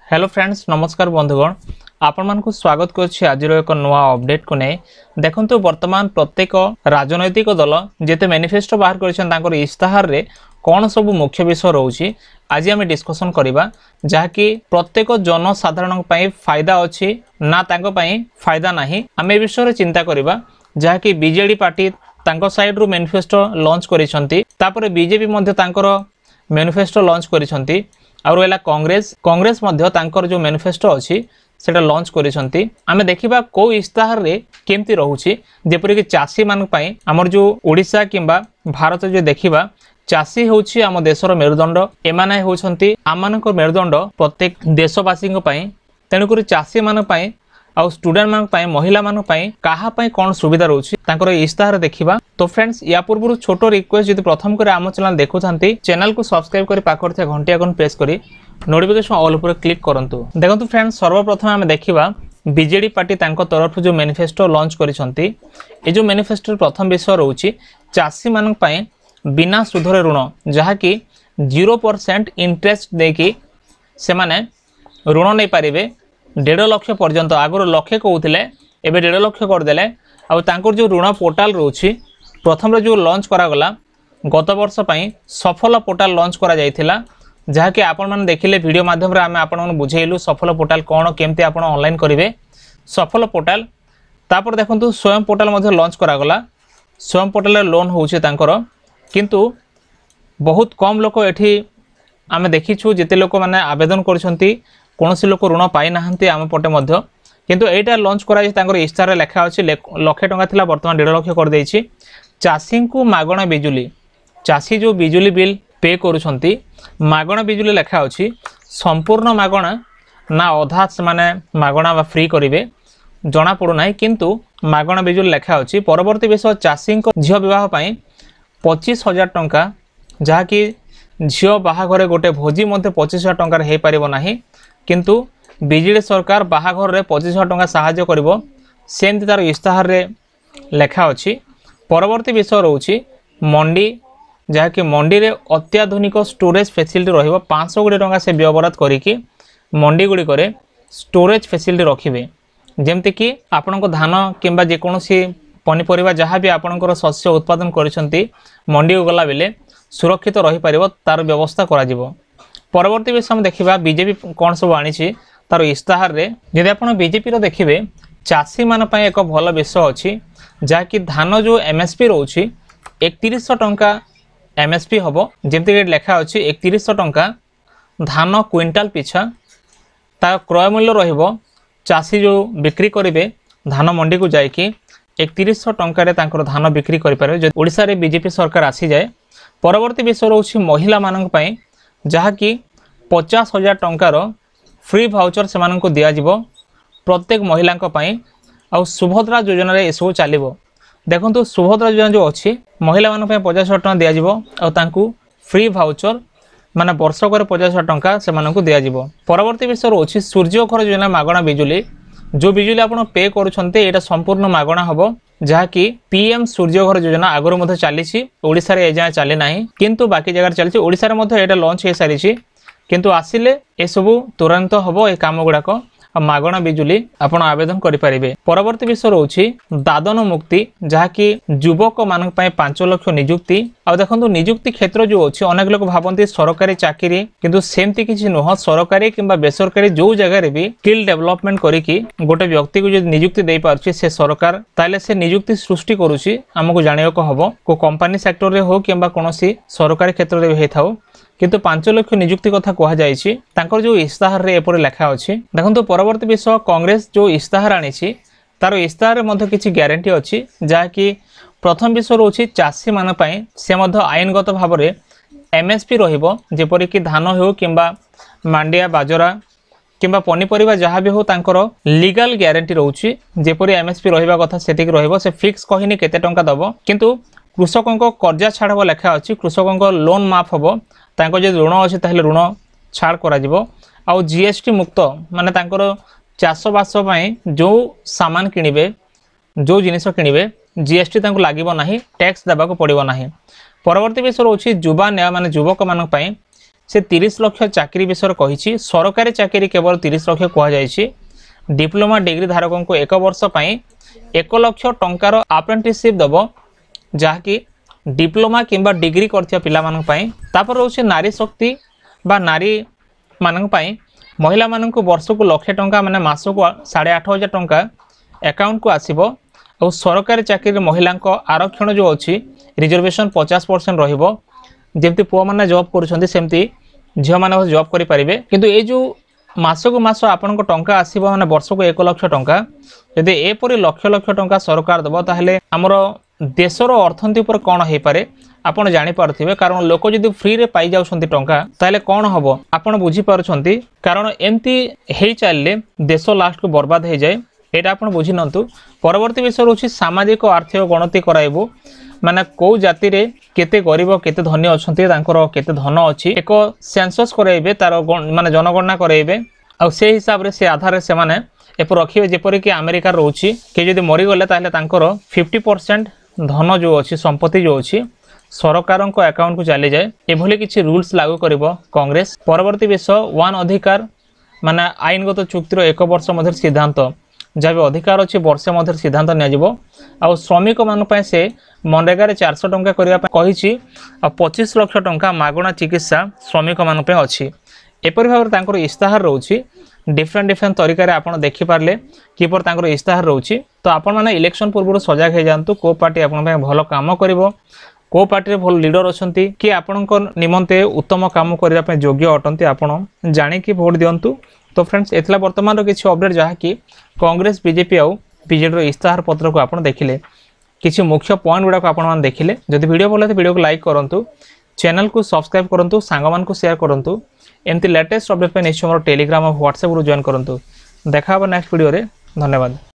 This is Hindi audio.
हेलो फ्रेंड्स नमस्कार बंधुगण आपण मानकु स्वागत करछि आज एक नवा अपडेट को नै देखंतु वर्तमान प्रत्येक राजनैतिक दल जेते मैनिफेस्टो बाहर करछन तांकर इस्ताहार रे कोन सब मुख्य विषय रहउछि आज हम डिस्कशन करिबा जाकी प्रत्येक जनसाधारण पई फायदा अछि ना तांको पई फायदा नाही हम ए विषय रे चिंता करिबा जाकी बीजेडी पार्टी तांको साइड रो मैनिफेस्टो लॉन्च करिसंती तापर बीजेपी मध्ये तांकर मैनिफेस्टो लॉन्च करिसंती और एला कांग्रेस मध्य तांकर जो मैनिफेस्टो अछि सेटा लॉन्च करिसंती आमे देखिबा को इस्ताहार रे केमती रहउछि जेपरि कि चासी मान पई हमर जो ओडिसा किंबा भारत जो देखिबा चासी होछि हम देशर मेरुदंड एमाने होछंती आमानकर मेरुदंड प्रत्येक देशवासी पई तेनु करी चासी मान पई आउ स्टूडेंट मान पई महिला मान पई काहा पई कोन सुविधा रहउछि तांकर इस्ताहार देखिबा। तो फ्रेंड्स या पूर्व छोटो रिक्वेस्ट जदि प्रथम करे आम चैनल देखुथांती चैनल को सब्सक्राइब करी पाखर थे घंटी आइकन प्रेस करी नोटिफिकेशन ऑल ऊपर क्लिक करंतु। देखंतु फ्रेंड्स सर्वप्रथम हम देखिबा बीजेडी पार्टी तांको तरफ जो मैनिफेस्टो लॉन्च करिसंती ए जो मैनिफेस्टो प्रथम विषय रहउछि चासी मान पई बिना सुधरे ऋण जहा कि 0% इंटरेस्ट देकी से माने ऋण नै पारिबे 1.5 लाख पर्यंत आगर लक्षे कहउथिले एबे 1.5 लाख कर देले आ तांकर जो ऋण पोर्टाल रहउछि प्रथम रे जो लॉन्च करा गला गत वर्ष पई सफल पोर्टाल लॉन्च करा जायथिला जहा कि आपण माने देखिले वीडियो माध्यम रे आमे आपण माने बुझेइलु सफल पोर्टाल कोन केमते आपण ऑनलाइन करिवे सफल पोर्टाल तापर देखंतु स्वयं पोर्टाल मध्ये लॉन्च करा गला स्वयं पोर्टाल लोन होउछि तांकर किंतु बहुत कम लोक एठी आमे देखिछु जेते लोक माने आवेदन करछंती कोनोसी लोक ऋण पाई नाहंती आमे पटे मध्ये किंतु एटा लॉन्च करा जे तांकर इस्तार लेखा अछि लक्षे टंका थिला वर्तमान 1.5 लाख कर देछि चासी को मागणा बिजुली चासी जो बिजुली बिल पे करूछंती मागणा बिजुली लेखा अछि संपूर्ण मागणा ना अधा से माने मागणा बा फ्री करिवे जणा पडु नाही किंतु मागणा बिजुली लेखा अछि परवर्ती विषय चासी को झियो विवाह पई 25,000 टंका जहा कि झियो बाहाघरे गोटे भोजी मध्ये 25,000 टंका हे परिबो नाही किंतु बीजेडी सरकार बाहाघर रे 25,000 टंका सहायता करिवो सेमति तार इस्ताहार रे लेखा अछि। परवर्ती विषय रहउछि मंडी जहा कि मंडी रे अत्याधुनिक स्टोरेज फैसिलिटी रहिबो 500 कोटी टंका से व्यवहार करिकि मंडी गुडी करे स्टोरेज फैसिलिटी रखिबे जेमति कि आपनको धान किंबा जे कोनोसी पनिपरिबा जहाँ भी आपनकर शस्य उत्पादन करिसंती मंडी को गला बेले सुरक्षित रही परिबो तार व्यवस्था करा जिवो। परवर्ती विषय हम देखिबा बीजेपी कोन सब आनिछि तार इस्ताहार रे यदि आपण बीजेपी रो देखिबे चासी मान पय एक भलो विषय अछि जा कि धान जो एमएसपी रहउछि 3100 टंका एमएसपी हबो जेमति कि लेखा अछि 3100 टंका धान क्विंटाल पिछा ता क्रय मूल्य रहिबो चासी जो बिक्री करिवे धान मंडी को जाय कि 3100 टंका रे तांकर धान बिक्री करि पारे जे ओडिसा रे बीजेपी सरकार आसी जाय। परवर्ती विषय रहउछि महिला मानक पय जहा कि 50,000 टंका रो फ्री भाउचर से मानन को दिया जिवो प्रत्येक महिला को पय आ सुभद्रा योजना रे एसो चालिबो देखंतु सुभद्रा योजना जो अछि महिला मान पय 50,000 टंका दिया जिवो आ तांकू फ्री भाउचर माने वर्षक रे 50,000 टंका से मानन को दिया जिवो। परवर्ती विषय रहउछि सूर्य घर योजना मागणा बिजुली जो बिजुली आपण पे करूछन्ते एटा संपूर्ण मागणा हबो जहा कि पीएम सूर्य घर योजना आगर मध्ये चलीछि ओडिसा रे एजा चली नाही किंतु बाकी जगह चलीछि ओडिसा रे मध्ये एटा लॉन्च हे सारिछि किंतु आसिले ए सबु तुरंत हबो ए काम गुडाको मागणा बिजुली आपण आवेदन करि परिबे। परवर्ती विषय रहउछि दादन मुक्ति जहा कि युवक मानक पय 5 लाख नियुक्ति आ देखंतु नियुक्ति क्षेत्र जो अछि अनेक लोक भाबंती सरकारी चाकरी किंतु सेमति किछि नह सरकारी किंबा बेसरकारी जो जगह रे भी स्किल डेवलपमेंट करिकि गोटे व्यक्ति को जो नियुक्ति देई पारछि से सरकार ताले से नियुक्ति सृष्टि करूछि हमकु जानियो को हबो को कंपनी सेक्टर रे हो किंबा कोनोसी सरकारी क्षेत्र रे हेथाउ किंतु 5 लाख नियुक्ति कथा कहा जायछि तांकर जो इस्ताहार रे एपर लेखा अछि। देखंतु परवर्ती विषय कांग्रेस जो इस्ताहार आनिछि तार इस्ताहार मध्ये किछि ग्यारंटी अछि जा कि प्रथम विषय रहउछि चासी मान पय से मध्ये आईनगत भाव रे एमएसपी रहिबो जेपरि कि धान हो किंबा मांडिया बाजरा किंबा पनिपरिबा जहाँ भी हो तांकर लीगल ग्यारंटी रहउछि जेपरि एमएसपी रहिबा कथा सेतिक रहिबो से फिक्स कहिनी केते टंका दबो किंतु कृषकों कर्जा छाड़ब लेखा अछि कृषकों लोन माफ हबो तांको जे ऋण अछि ताहले ऋण छाड़ करा जिवो आ जीएसटी मुक्त माने तांकर चाष बास पय जो सामान किनिबे जो जिनिस किनिबे जीएसटी तांको लागिबो नाही टैक्स देबा को पड़िबो नाही। परवर्ती विषय रहउछि युवा न्याय माने युवक मानक पय से 30 लाख चाकरी विषय कही सरकारी चाकरी केवल 30 लाख कहुई। डिप्लोमा डिग्री धारकों को 1 वर्ष 1 लाख टंकार अप्रेंटिसशिप दब जहाँकि डिप्लोमा किंबा डिग्री करथिया पिला मानक पई। तापर रोचे नारी शक्ति बा नारी मानक पई महिला मानक को वर्ष को 1 लाख टंका माने मास को 8,500 टंका अकाउंट को आसीबो। और सरकारी चाकरी महिला आरक्षण जो अच्छी रिजर्वेशन 50% रहिबो। जेमती पुआ माने जॉब करूछंती सेमती झियो माने जॉब करि परिबे। किंतु ए जो मास को मास आपन को टंका आसीबो माने वर्ष को 1 लाख टंका यदि एपरि लक्ष लक्ष टंका सरकार दबो ताहले हमर देशर अर्थनीति पर कौन हो पारे आपड़ जानीपे। कारण लोक जदि फ्री रे पाई जाउछंती टंका ताहले कौन हम आपड़ बुझीपारुछंती। कारण एमती हो चलिए देश लास्ट को बर्बाद हो जाए यहाँ आप बुझी नंतु। परवर्ती विषय रोचे सामाजिक आर्थिक गणति कराइबू माने कौ जाति रे केते गरीब केते धनी अच्छे केते धन अच्छी एक सेंसस कराइबे तार माने जनगणना कराइबे। आ से हिसाब रे से आधार से माने एपर रखिबे जेपरि कि अमेरिका रोची के जदि मरीगले ताहले तांकर 50% धन जो अच्छी संपत्ति जो अच्छी सरकार को अकाउंट को चली जाए। एभली किछि रूल्स लागू करिवो कांग्रेस। परवर्ती विषय वन अधिकार माने आईनगत चुक्तिर 1 वर्ष मध्य सिद्धांत जहाँ भी अधिकार अच्छी वर्षे मध्य सिद्धांत नियाजिबो। आ श्रमिक मान से मनरेगा 400 टंका करने कही 25 लाख टंका मागणा चिकित्सा श्रमिक मान अच्छी। एपरी भाव में इस्ताहार रोचे डिफरेंट तरीके आप देखिपारे किपर तांकर इस्ताहार रोचे। तो आपण मैंने इलेक्शन पूर्व सजग हो जातु को पार्टी आप भल कम कर को पार्टी भल लीडर अच्छा कि आपण निमंते उत्तम काम करने योग्य अटंती आपण जाणिकी भोट दिंतु। तो फ्रेंड्स एथला वर्तमान किसी अपडेट जहाँकि कांग्रेस बीजेपी आउ बीजेडी इस्ताहार पत्र को आप देखिले किसी मुख्य पॉइंट गुड़ाक आप देखिले। जदि वीडियो भल वीडियो को लाइक करूँ चैनल को सब्सक्राइब करूँ सांग मान को शेयर करूँ। एमती लेटेस्ट अपडेट पे निश्चय मोर टेलीग्राम और व्हाट्सएप जॉइन करूँ। देखा नेक्स्ट वीडियो रे। धन्यवाद।